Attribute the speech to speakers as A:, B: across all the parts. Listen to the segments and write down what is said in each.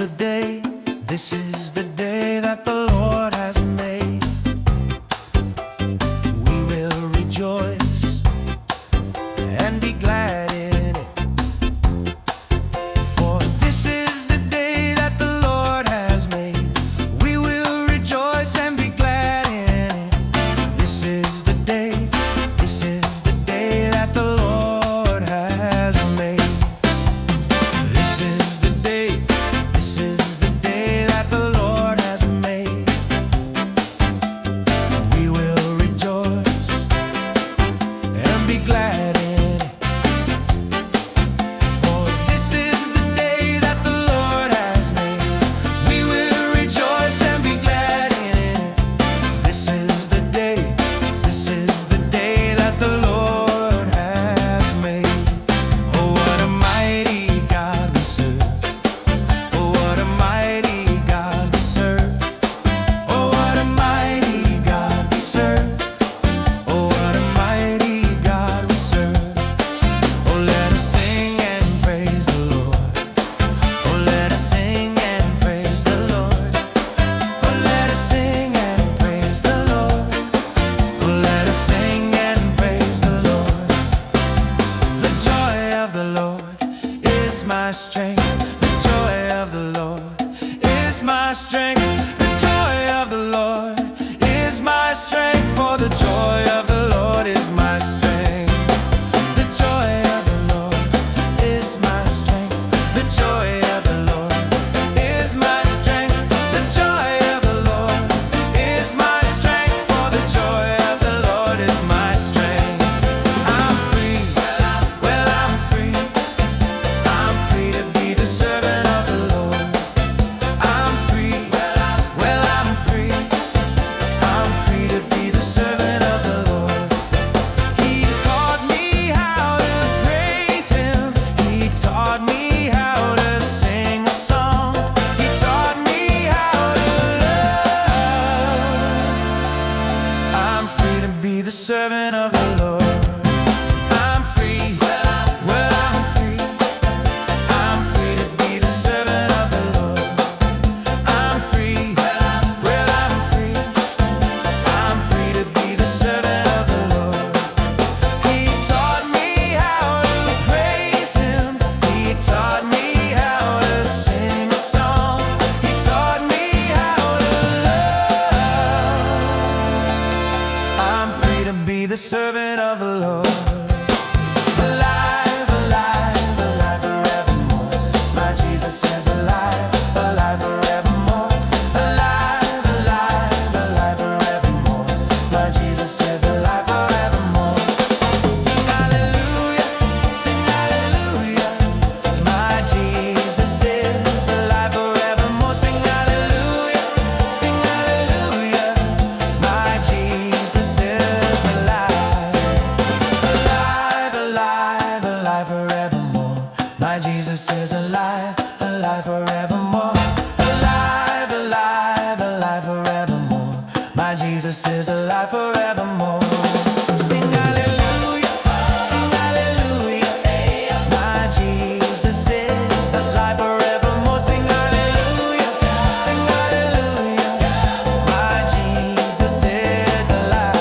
A: the day, this is the day that the Lord has made. We will rejoice and be glad in it. For this is the day that the Lord has made. We will rejoice and be glad in it. This is the day, this is the day that the Lord has made. This is the day, this is the day that the Lord has made. We will rejoice and be glad in it. For this is the day that the Lord has made. We will rejoice and be glad in it. This is the day, this is the day that the Lord has made. Oh, what a mighty God we serve. Oh, what a mighty God we serve. Oh, what a mighty God we serve. Oh, what a mighty God we serve. Oh, let us sing and praise the Lord. Oh, let us sing and praise the Lord. Oh, let us sing and praise the Lord. Oh, let us sing and praise the Lord. The joy of the Lord is my strength. The joy of the Lord is my strength. The joy of the Lord is my strength. For the joy of the Lord is my strength. The joy of the Lord is my strength. The joy of the Lord is my strength. The joy of the Lord is my strength. For the joy of the Lord is my strength. I'm free. Well, I'm free. I'm free to be the servant of the Lord. I'm free. Well, I'm free. I'm free to be the servant of the Lord. He taught me how to praise Him. He taught me how to sing a song. He taught me how to love. I'm free to be the servant of the Lord. I'm free. Well, I'm free. I'm free to be the servant of the Lord. I'm free. Well, I'm free. I'm free to be the servant of the Lord. He taught me how to praise Him. He taught me how to sing a song. He taught me how to love. I'm free to be the servant of the Lord. Alive, alive, alive forevermore. My Jesus is alive, alive forevermore. Alive, alive, alive forevermore. My Jesus is alive forevermore. Sing hallelujah, sing hallelujah. My Jesus is alive forevermore. Sing hallelujah, sing hallelujah. My Jesus is alive. Alive, alive, alive forevermore. My Jesus is alive, alive forevermore. Alive, alive, alive forevermore. My Jesus is alive forevermore. Sing hallelujah, sing hallelujah. My Jesus is alive forevermore. Sing hallelujah, sing hallelujah. My Jesus is alive.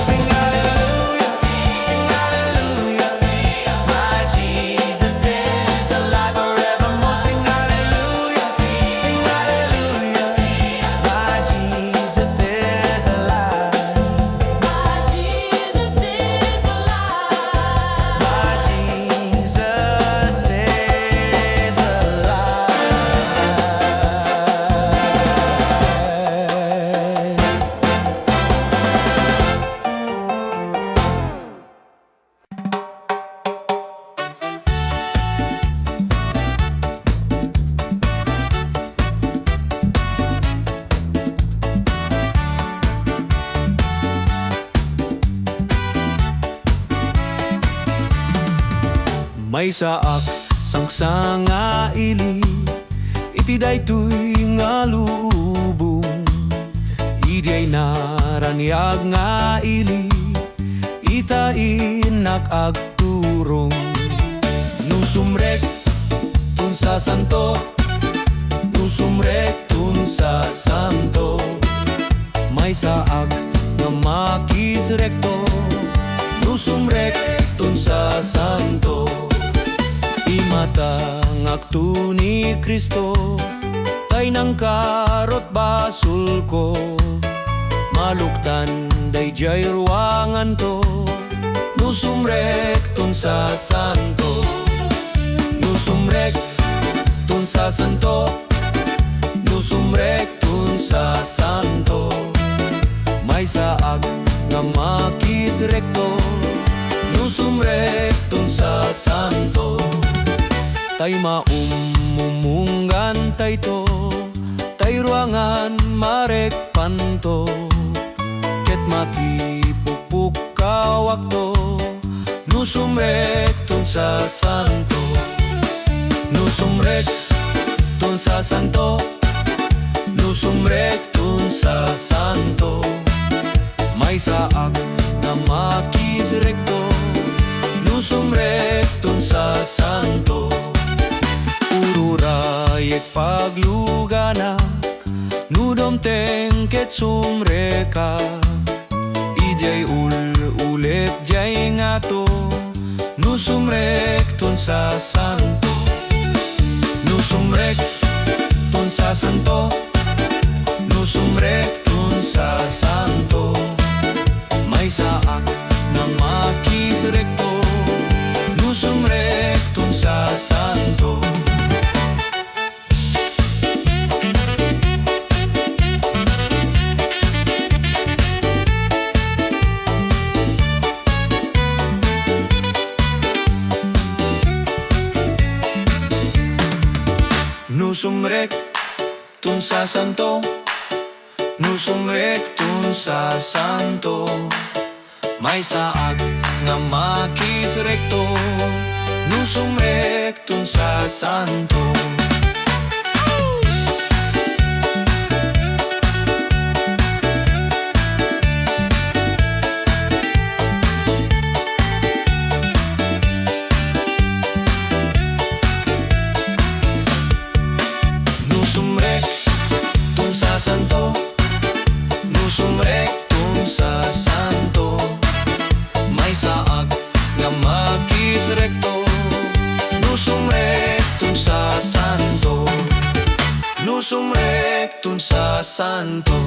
A: Sing hallelujah, sing hallelujah. My Jesus is alive forevermore. Sing hallelujah, sing hallelujah. My Jesus is alive. My Jesus is alive. My Jesus is
B: May saak sang sanga ili, iti daytoy nga lubong. Idiay naraniag nga ili, itain nakagturong. Nusumrek tun sa santo, nusumrektun sa santo. May saag nga makisrekto, nusumrektun sa santo. Imatang aktu ni Kristo, tay nang karot basul ko. Maluktan day jay ruangan to, nusumrektun sa santo. Nusumrektun sa santo, nusumrektun sa santo. May saag nga makisrekto, nusumrektun sa santo. Tay maumumunggan tay to, tay ruangan marekpanto. Ket makipupuk kawak to, nusumrektun sa santo. Nusumrektun sa santo, nusumrektun sa santo. May saag na makisrekto, nusumrektun sa santo. Ururayek pagluganak, nudom tengket sumreka. Ijay ulep jay ngato, nusumrektun sa santo. Nusumrektun sa santo, nusumrektun sa santo. May saak na makisrekto, nusumrektun sa santo. Nusumrektun sa santo, nusumrektun sa santo. May saag nga makisrekto, nusumrektun sa santo. Nusumrektun sa santo, nusumrektun sa santo. May saag nga makisrekto, nusumrektun sa santo. Nusumrektun sa santo,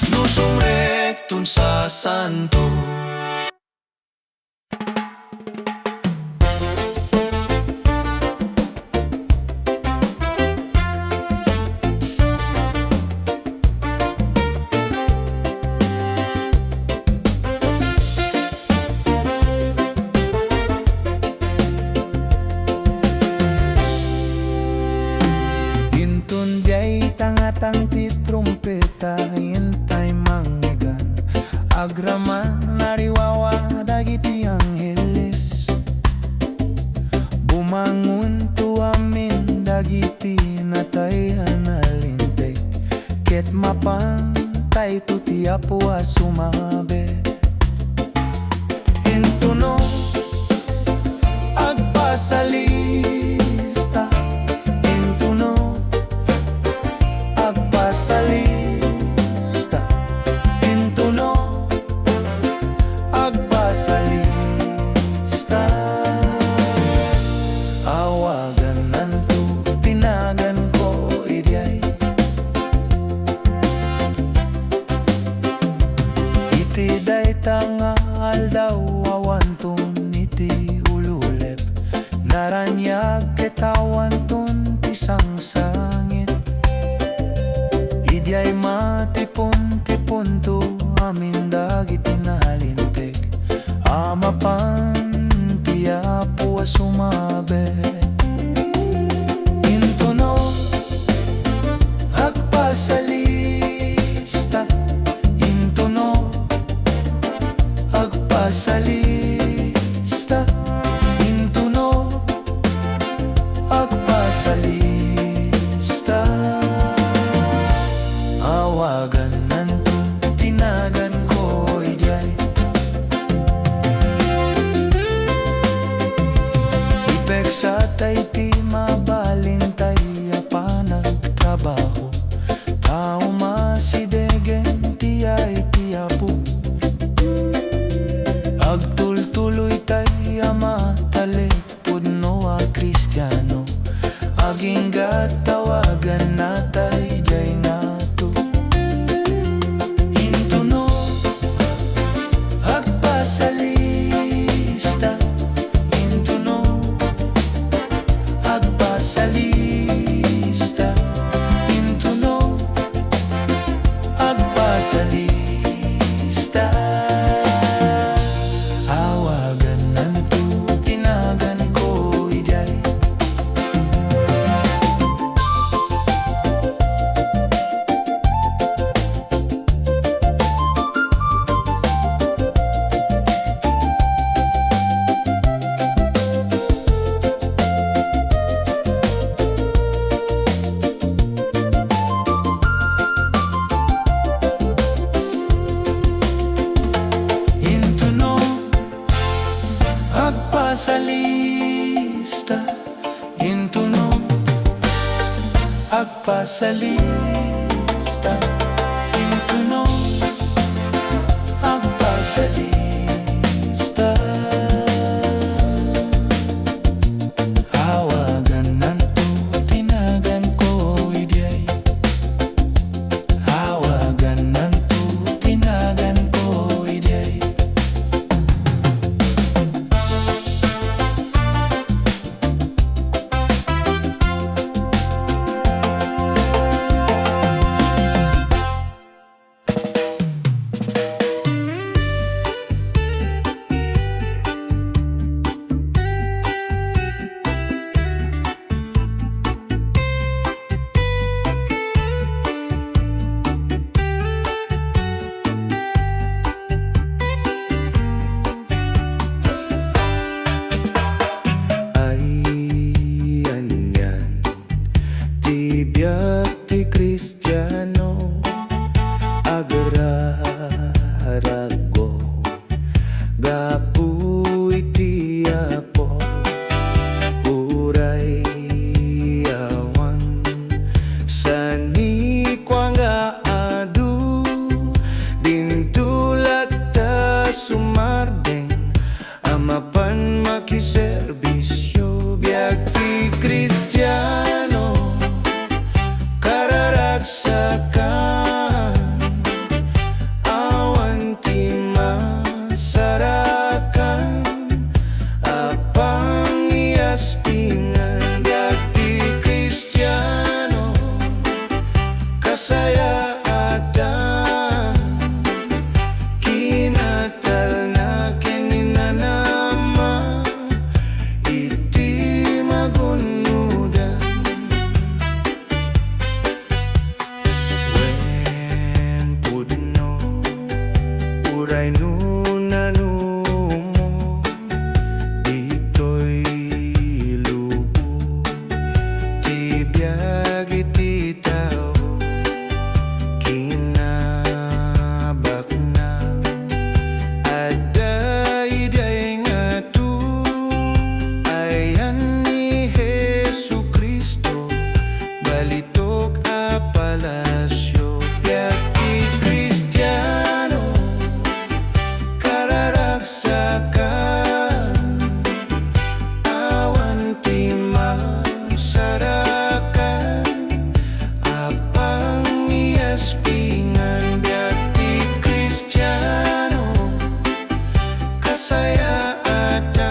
B: nusumrektun sa santo.
A: Tangatang ti trumpeta hintay manggigan, agraman nariwawa dagiti angheles. Bumangon tu amin dagiti natay analintek, ket mapantay tu ti Apo a sumabet. Intuno agpasalista, intuno agpasalista, intuno agpasalista. Awagan nanto tinagan ko idyay, iti day tangal daw awanton iti ululep, naranyag ketawanton ti sangsangit. Idyay matipon-tipon to amin dagiti nalintek, amapan ti Apo a sumabet. Intuno agpasalista, intuno agpasalista, intuno agpasalista. Awagan nanto tinagan ko idyay, ipek Maging tawagan natay jay nato. Hintuno agpasalista, hintuno agpasalista, hintuno agpasalista. Awagan nanto tinagan ko ijay. Hintuno agpasalista, hintuno agpasalista, hintuno agpasalista. Awagan nanto tinagan ko ijay. Awagan nanto tinagan ko ijay. Biyak ti Kristiyano agrarago gapuy ti Apo uray awan sanikwang adu dintulak ta sumardeng amapan makiserbisyo biyak ti Kristiyano kararagsakan awan ti masarakan apang iaspingan biyak ti Kristiyano kasayaatan kinatal na kininanama iti magunudan. Wen pudno uray nunanumo dito'y lubo ti biag iti tao kinabak na adday nga tu ayan ni Jesucristo balitok a palasyo biyak ti Kristiyano kararagsakan awan ti masarakan apang iaspingan biyak ti Kristiyano kasayaatan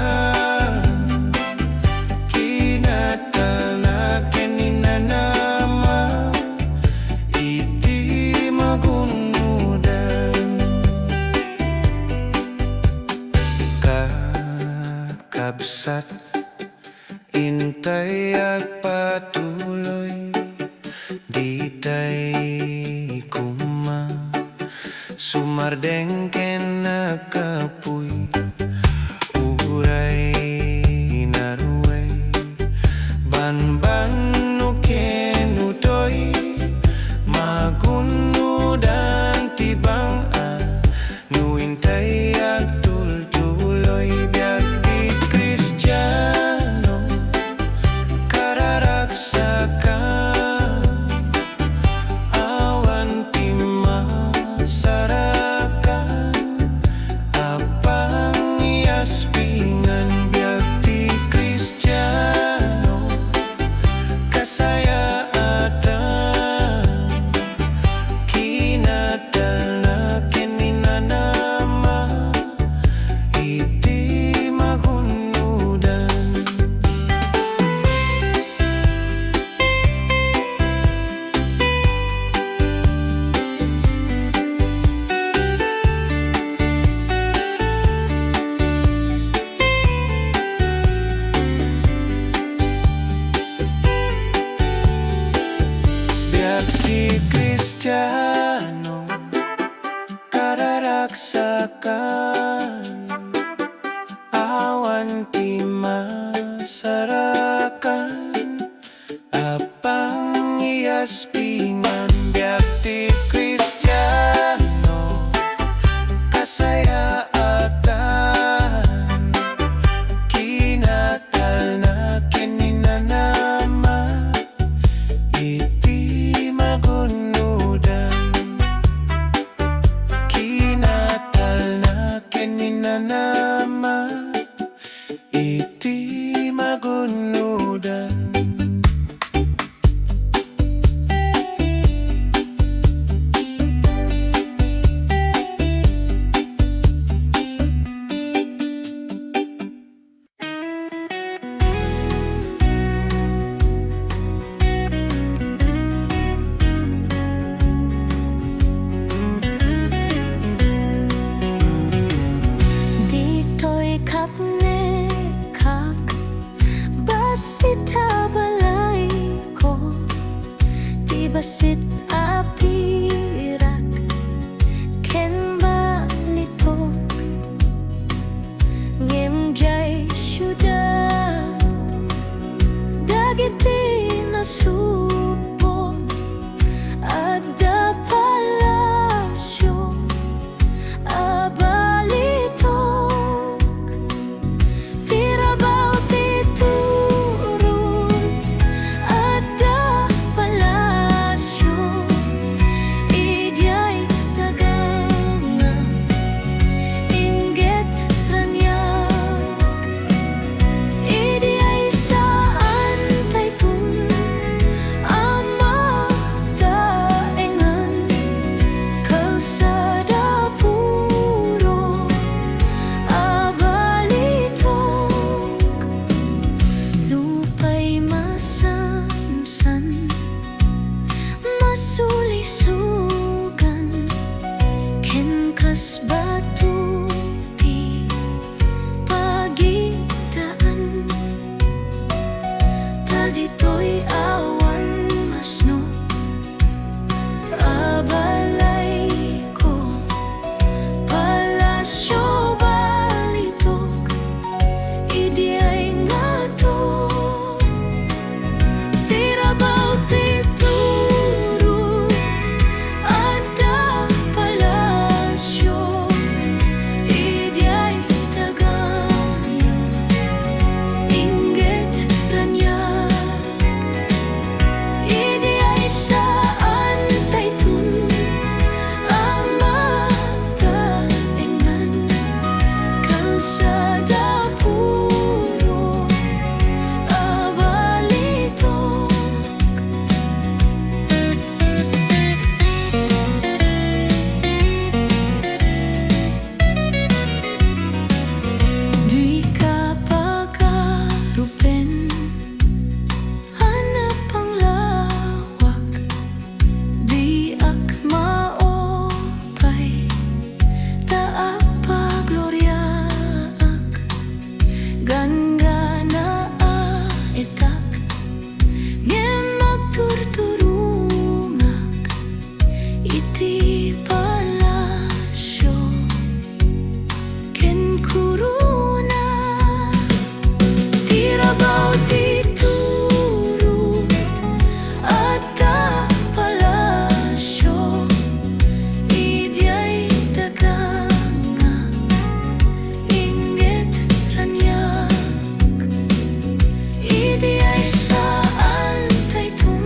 A: kinatal na kininanama iti magunudan. Kakabsat intay agpatuloy ditay kuma sumardeng ken nakapuy uray naruay banban no ken utoy magunudan tibang nuintay agtultuloy biyak ti Kristiyano kararagsakan awan ti masarakan biyak ti Kristiyano kararagsakan awan ti masarakan apang iaspingan biyak ti Kristiyano kasayaatan kinatal na kininanama iti magunudan kinatal na kininanama iti magunudan.
C: Dito'y kapnekak basit abalay ko di basit apirak ken balitok ngimjay syudad dagiti nasupot adda palasyo abalitok tirabaw ti turun adda palasyo idyay daganga inggit ranyag idyay saan taytun ama daengan kalsada puro abalitok lupay masansan masulisugan ken kas batu ti pagidaan tadito'y awan masno abalay ko palasyo balitok idyay ngato tirabaw ti turo adda palasyo idyay dagana inggit ranyag idyay saan taytun ama daengan kalsada puro abalitok. Di ka pagkarupen hanap ang lawak di ak maopay taak pagloryaak gangana itak ngem magturturungak iti palasyo ken kuruna tirabaw ti turo adda palasyo idyay daganga inggit ranyag idyay saan taytun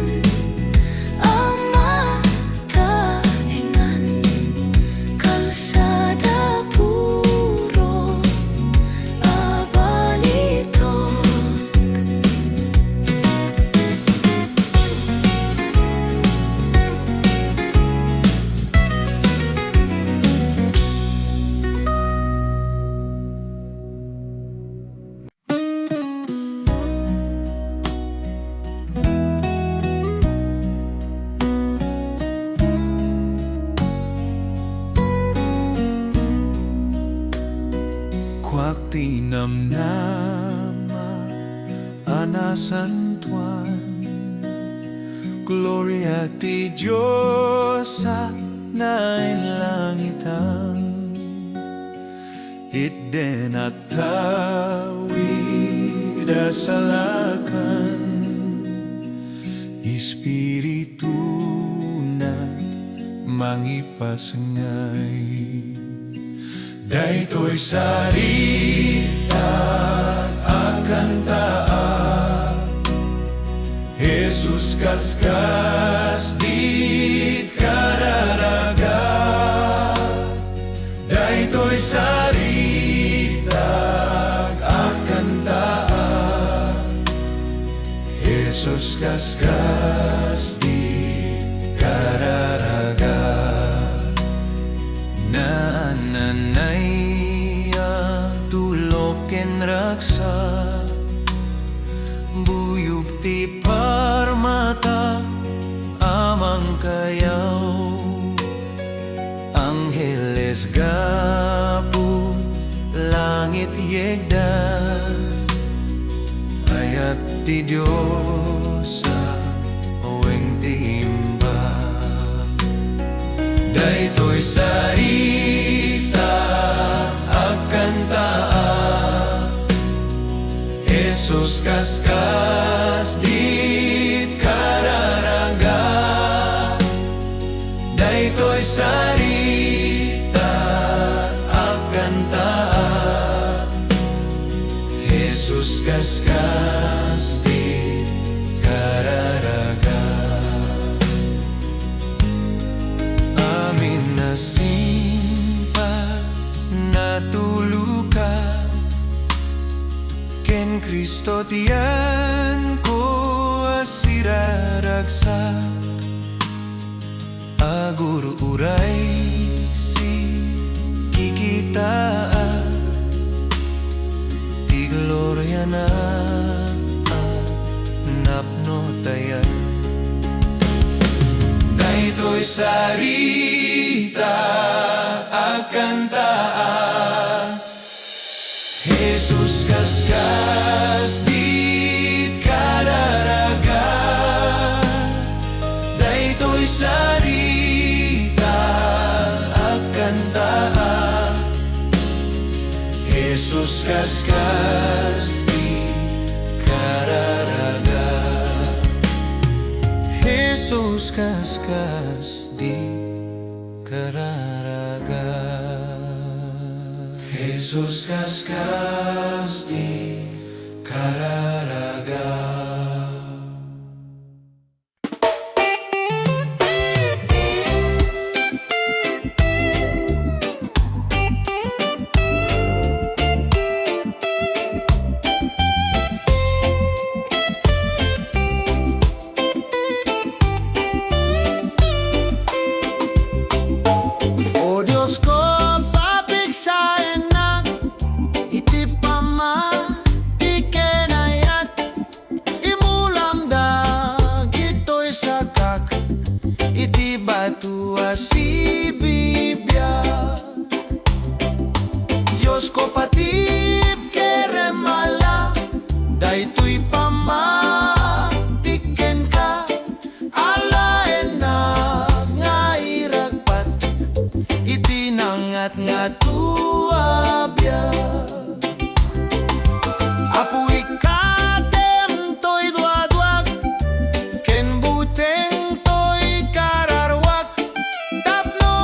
C: ama daengan kalsada puro abalitok.
A: Kwak tinamnama anasan tuan Gloria ti Diyos sa nailangitan, itden at tawid asalakan, Espiritu na't mangipasangay. Daytoy sarita akan taat, Jesus kaskas dit kararaga. Daytoy sarita akan taat, Jesus kaskas dit kararaga. Naananaya tuloken raksa, buyog ti parmata amang kayaw. Angheles gapu langit yegda, ayat ti Diyos sa uwing timba. Daytoy sarita akan taat, Jesus kaskas dit kararaga. Daytoy sarita akan taat, Jesus kaskas dit kararaga. Amin na simpa natulukan, ken Kristo tiyan ko asiraragsak. Agur uray si kikitaan, ti gloria na napnotayan. Daytoy sarita akan taat, Jesus kaskas dit kararaga. Daytoy sarita akan taat, Jesus kaskas dit kararaga. Jesus kaskas dit kararaga. Jesus kaskas dit kararaga.
D: O Diyos ko, papiksain na iti pamatikenayat, imulam dag ito'y sakak, iti batu si bibya. Diyos ko patip keremala, daytoy pamatiken ka, alaen na nga iragpat, itinangat nga tuabya. Apuy katem to'y duadwag, ken buteng to'y kararwak, tapno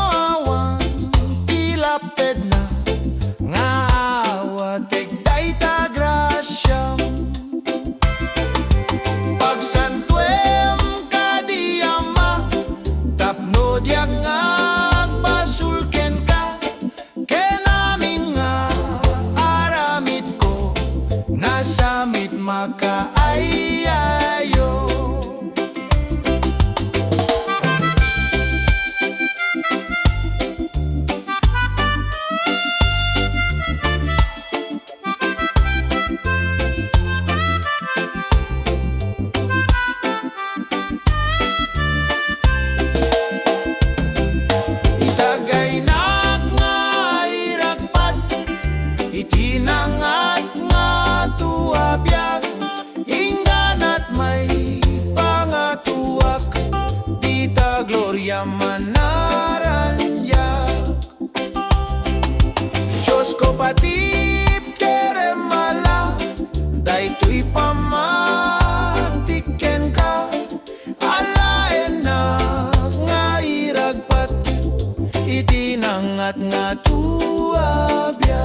D: da manaranya. Diyos ko patip kere mala, daytoy pamatiken ka. Alaen na nga iragpat, itinangat nga tuabya.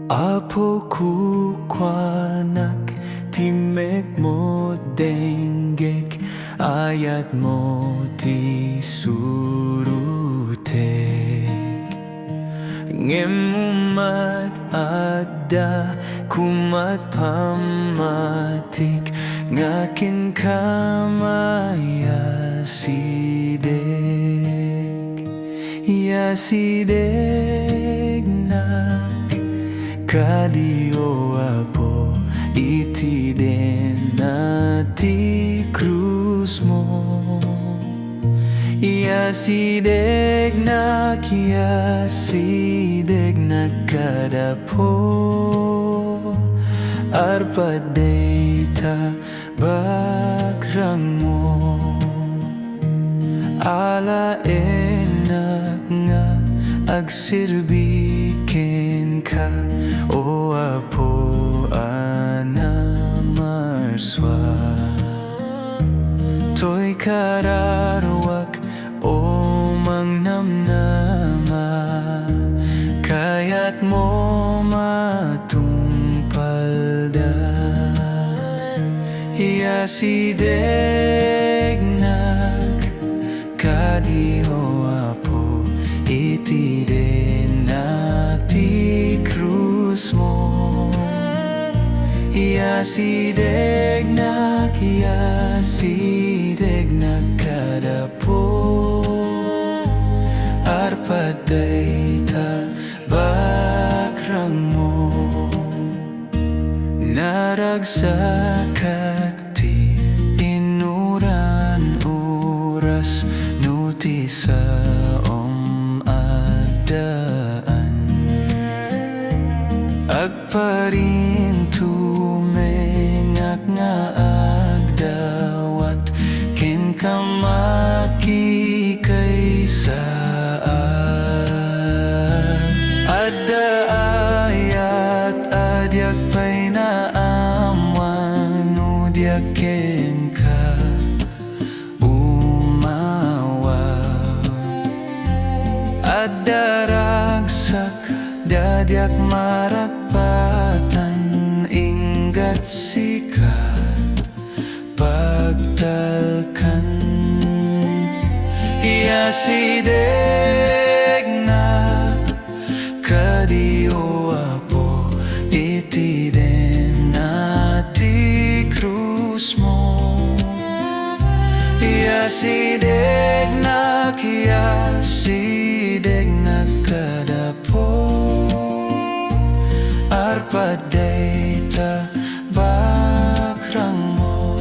B: Apo kukwanak, timek mo denggek, ayat mo ti surutek. Ngemumat adda, kumat pamatik, ngakin kamaya sidek. Ya sidek nak kadio apo, iti den nati krus mo. Ya sideg nak, ya sideg nak kadapo, arpadeta bakrang mo. Ala enak nga agsirbiken ka, o apo anamarswa. To'y kararwak o mangnamnama, kaya't mo matungpalda. Ya sideg nak kadio apo, iti den nati krus mo. Ya sideg nak, ya sideg nak kadapo, arpadayta bakrang mo. Naragsak ti inuran oras, nuti sa adaan. Agparin tumengak nga agdawat, ken kamaki kay saan. Adda ayat adyak pay na amwan, udyak ken ka daragsak, dadyak marakpatan, ingat sikat pagtalkan. Ya sideg na kadio apo, iti den nati krus mo. Ya sideg na, ya sideg na kadapo, arpadayta bakrang mo.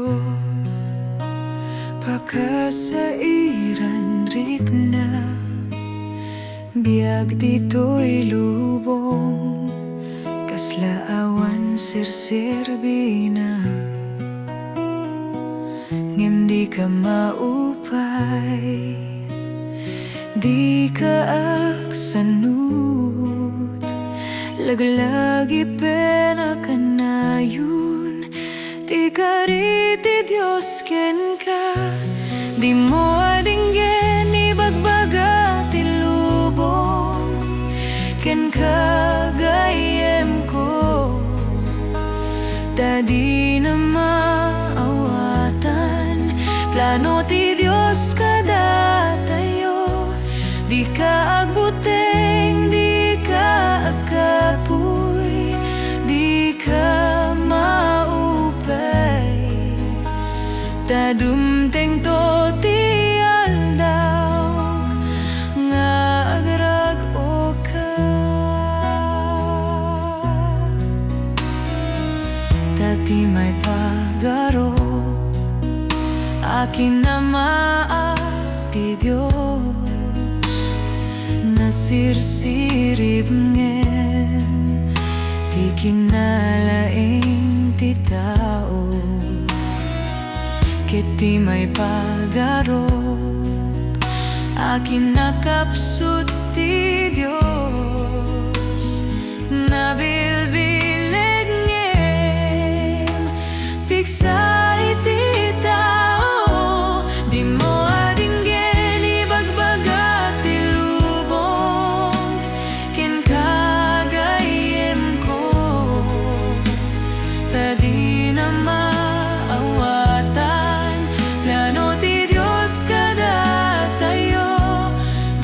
C: Kristo pakasairan rikna biag dito'y lubong kaslaawan sirsirbina ngem di ka maupay di ka aksanut laglagi pena kanayon di ka riti Diyos ken ka di mo adinggen ibagbaga ti lubong ken kagayem ko tadi na maawatan plano ti Diyos kada tayo di ka agbuteng di ka agkapoy di ka maupay tadumteng to ti aldaw nga agrag-o ka tati may pagaro akin na maati Diyos nasirsirib ngem di kinalaing ti tao kiti may pagaro akin nakapsut ti Diyos nabilbileg ngem piksa iti tao di mo adinggen ibagbaga ti lubong ken kagayem ko tadi na maawatan plano ti Diyos kada tayo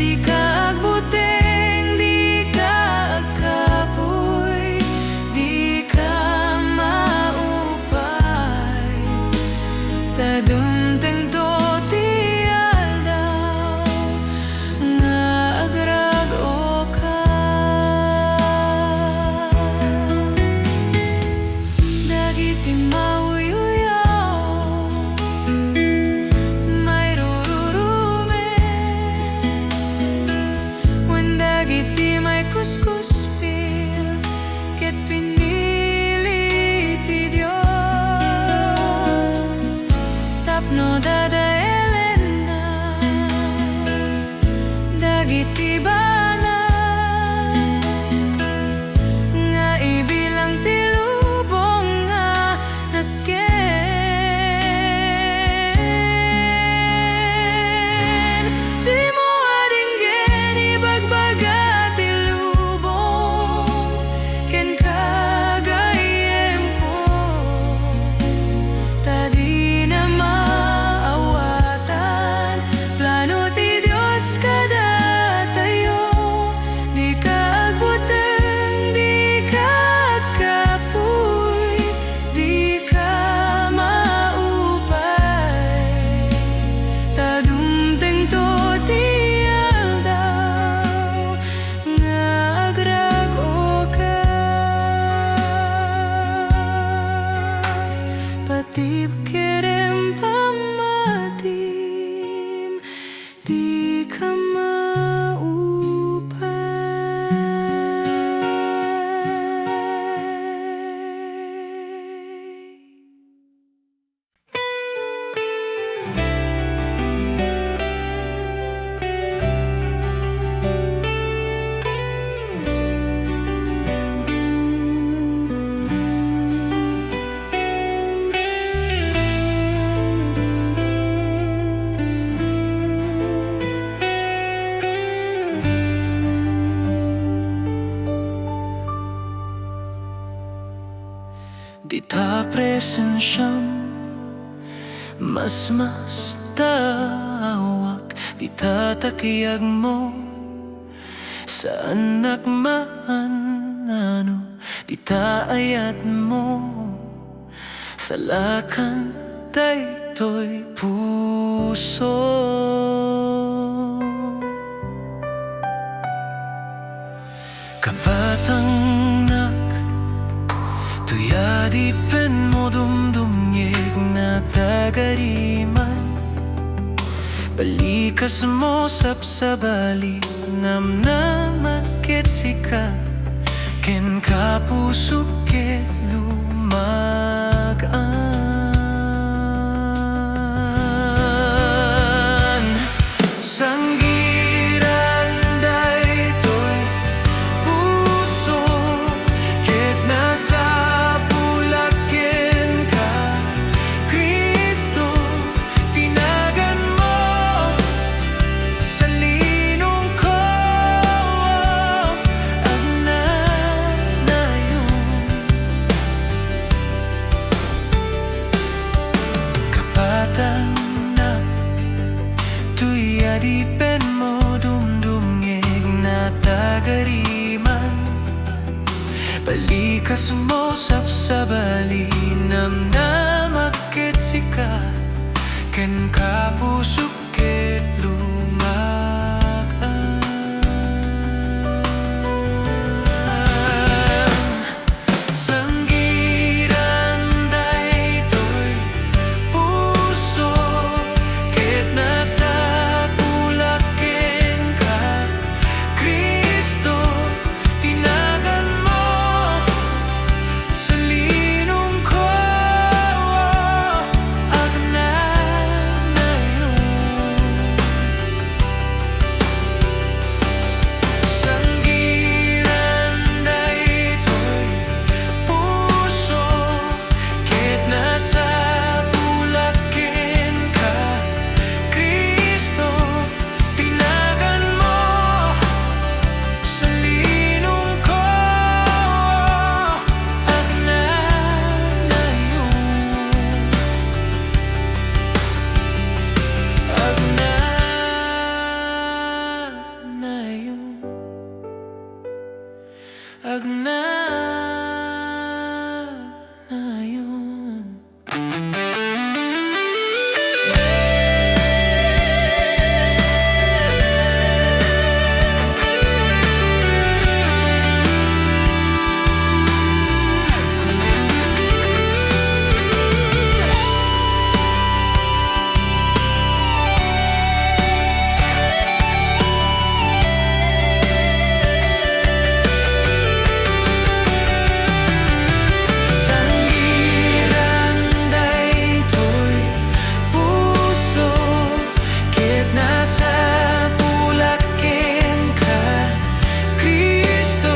C: di ka agbuteng di ka agkapoy di ka maupay tadumteng to ti aldaw nga agrag-o ka dagiti mauyuyaw may rururumen wen dagiti may kuskuspil ket pinili ti Diyos tapno dadaelen na dagiti banag nga ibilang ti lubong nga nasken di mo adinggen ibagbaga ti lubong ken kagayem ko tadi na maawatan plano ti Diyos kada tayo di ka agbuteng di ka agkapoy di ka maupay tadumteng to ti aldaw nga agrag-o ka patip kerem pamatim di ka maupay.
B: Di ta presensyam mas tawak di ta takiyag mo sa anak man ano di ta ayat mo sa lakan daytoy puso kapatang nak tuya di pen mo dumdumyeg na tagariman. Balikas mo sapsabali namnamakit sika ken kapuso ket lumagaan. Sanggiran daytoy puso ket nasa pulaken ka, Kristo, tinagan mo sa linong ko. Kapatanak tuy adipen mo dumdumngeg na tagariman. Balikas mo sapsabali namnamakit sika ken kapuso ket lumagaan. Sanggiran daytoy puso ket nasa pulaken ka, Kristo, tinagan mo sa linong ko. Agnanayon. Sanggiran daytoy puso ket nasa pulaken ka, Kristo, tinagan mo sa linong ko. Agnanayon. Agnanayon. Sanggiran daytoy puso ket nasa pulaken ka, Kristo,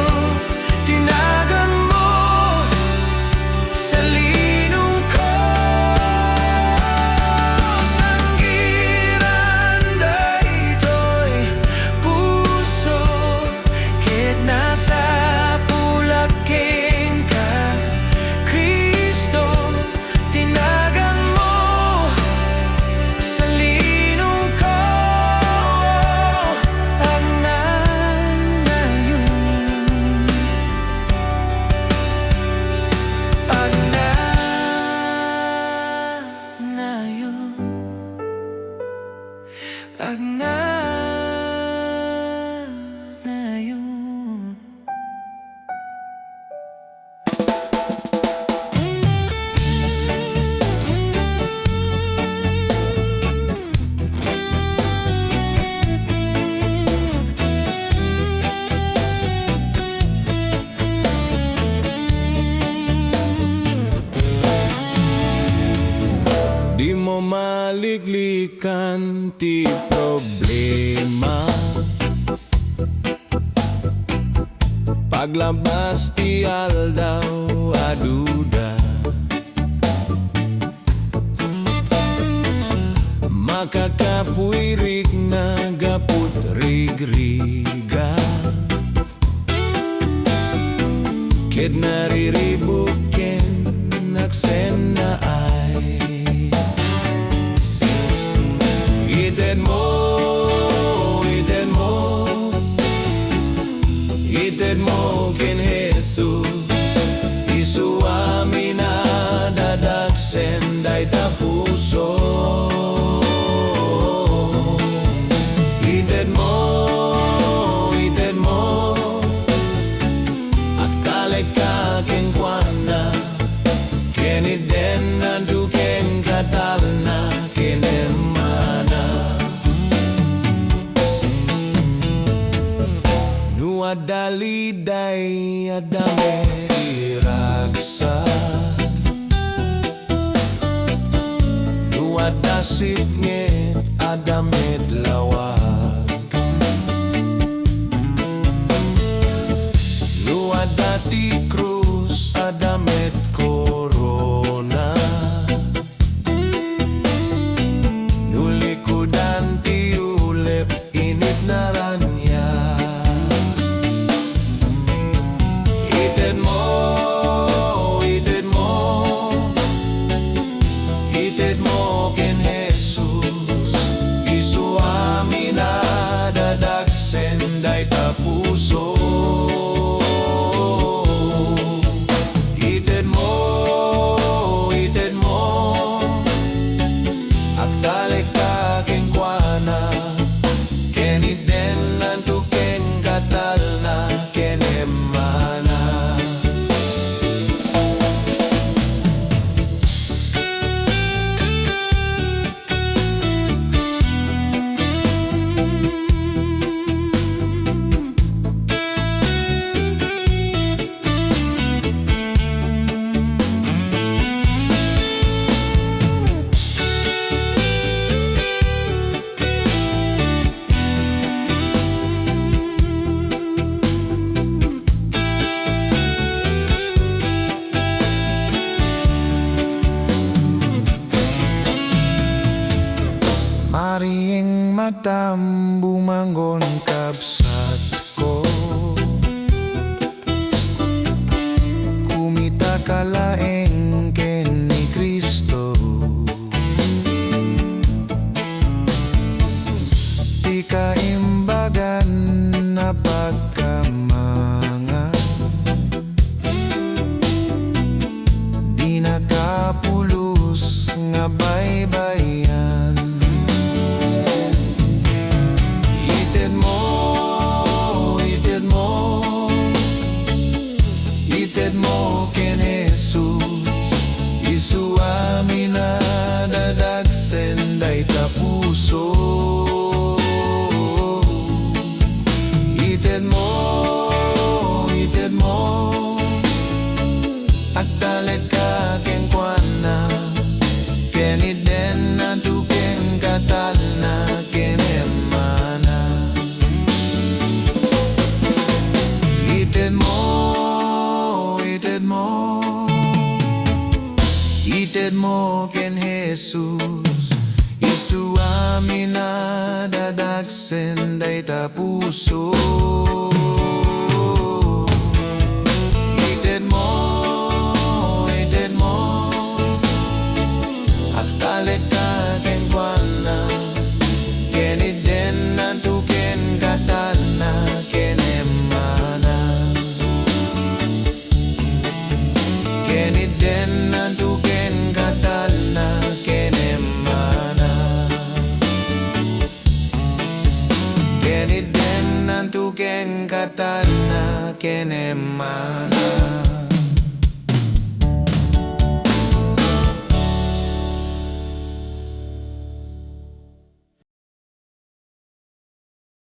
B: tinagan mo sa linong ko. Sanggiran daytoy puso ket nasa pulaken ka, Kristo, tinagan mo sa linong ko. Agnanayon. Agnanayon. Agnanayon.
D: Di mo maliklikan ti problema, paglabas ti aldaw aduda. Makakapuirik na gaput rigrigat, ket nariribuken naksen na ay. Ited mo, ited mo, ited mo ken Jesus, isuami na dadaksen day tapuso. Ited mo, at kalay ka ken kuana, ken iden na Luadasip ngit adamet lawag Luadati krus adamet corona Nulikudan ti ulep init na ranya Ited mo Ited mo ken Jesus Isu amin adadagsen day tapuso Ited mo Agdalek ka ken kuana Ken iden nantu ken katal na ken emana Maring matam bumangon kabsat ko Kumita kalaeng ken ni Kristo Di kaimbagan na pagkamangan Di nakapulos nga baybayan Ited mo ken Jesus Isu amin adadagsen day tapuso Ited mo Agdalek ka ken kuana Ken iden nantu ken katal na ken emana Ited mo ken Jesus Isu amin adadagsen day tapuso Ited mo Agdalek ka ken kuana Ken iden nantu ken katal na ken emana Ken iden nantu ken katal na ken emana Ken iden nantu ken katal na ken emana